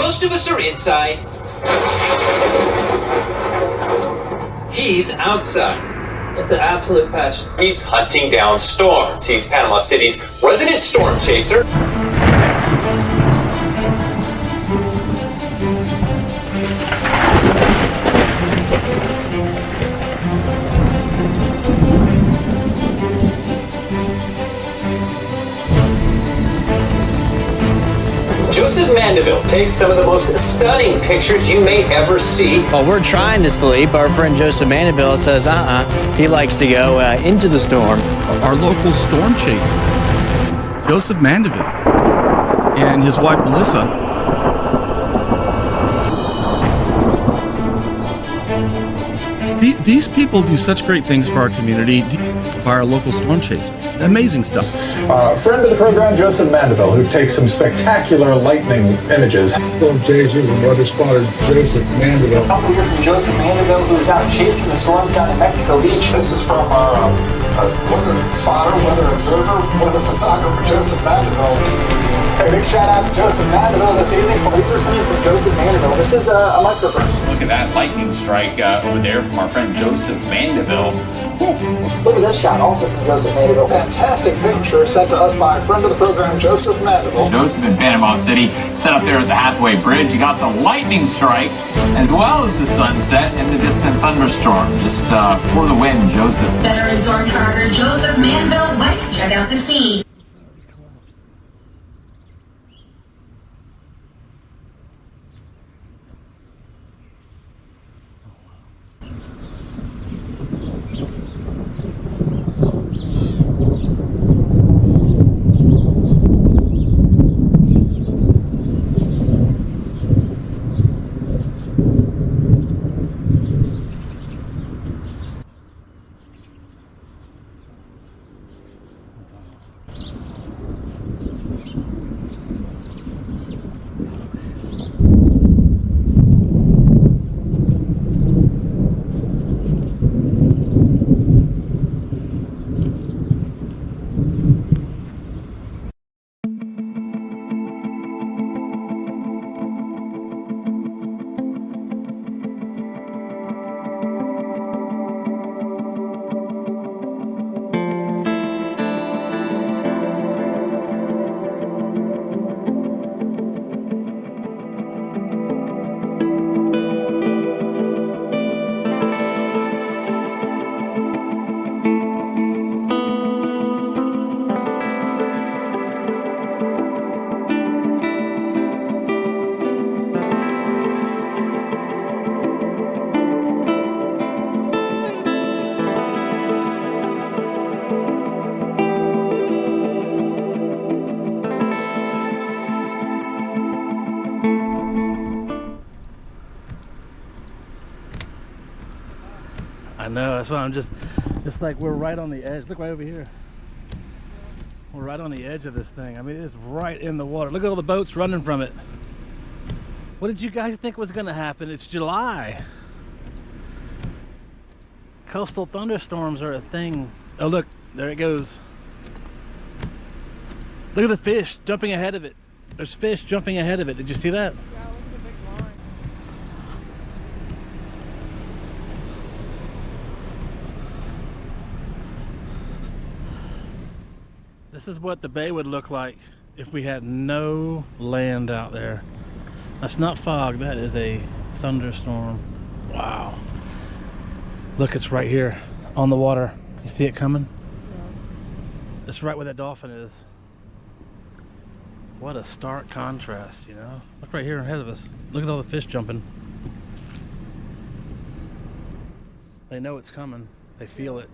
Most of us are inside. He's outside. It's an absolute passion. He's hunting down storms. He's Panama City's resident storm chaser. Joseph Mandeville takes some of the most stunning pictures you may ever see. While we're trying to sleep, our friend Joseph Mandeville says, he likes to go into the storm. Our local storm chaser, Joseph Mandeville, and his wife Melissa. These people do such great things for our community by our local storm chaser. Amazing stuff. Friend of the program, Joseph Mandeville, who takes some spectacular lightning images. Storm chasers and weather spotter Joseph Mandeville. We're here from Joseph Mandeville, who is out chasing the storms down in Mexico Beach. This is from our weather spotter, weather observer, weather photographer, Joseph Mandeville. Hey, big shout out to Joseph Mandeville this evening. These are something from Joseph Mandeville. This is a microburst. Look at that lightning strike over there from our friend Joseph Mandeville. Look at this shot, also from Joseph Mandeville. Fantastic picture sent to us by a friend of the program, Joseph Mandeville. Joseph in Panama City, set up there at the Hathaway Bridge. You got the lightning strike, as well as the sunset and the distant thunderstorm. Just for the win, Joseph. Better resort charter Joseph Mandeville went to check out the scene. I know, that's why I'm just like we're right on the edge. Look right over here. We're right on the edge of this thing. I mean, it's right in the water. Look at all the boats running from it. What did you guys think was gonna happen? It's July. Coastal thunderstorms are a thing. Oh look, there it goes. Look at the fish jumping ahead of it. There's fish jumping ahead of it. Did you see that? Yeah, look at the big line. This is what the bay would look like if we had no land out there. That's not fog, that is a thunderstorm. Wow. Look, it's right here on the water. You see it coming? Yeah. It's right where that dolphin is. What a stark contrast, you know? Look right here ahead of us. Look at all the fish jumping. They know it's coming. They feel it.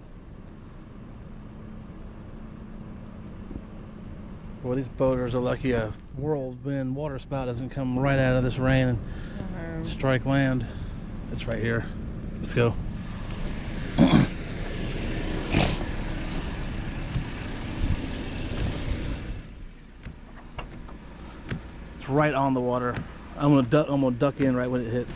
Well, these boaters are lucky a whirlwind water spout doesn't come right out of this rain and strike land. It's right here. Let's go. It's right on the water. I'm gonna duck in right when it hits.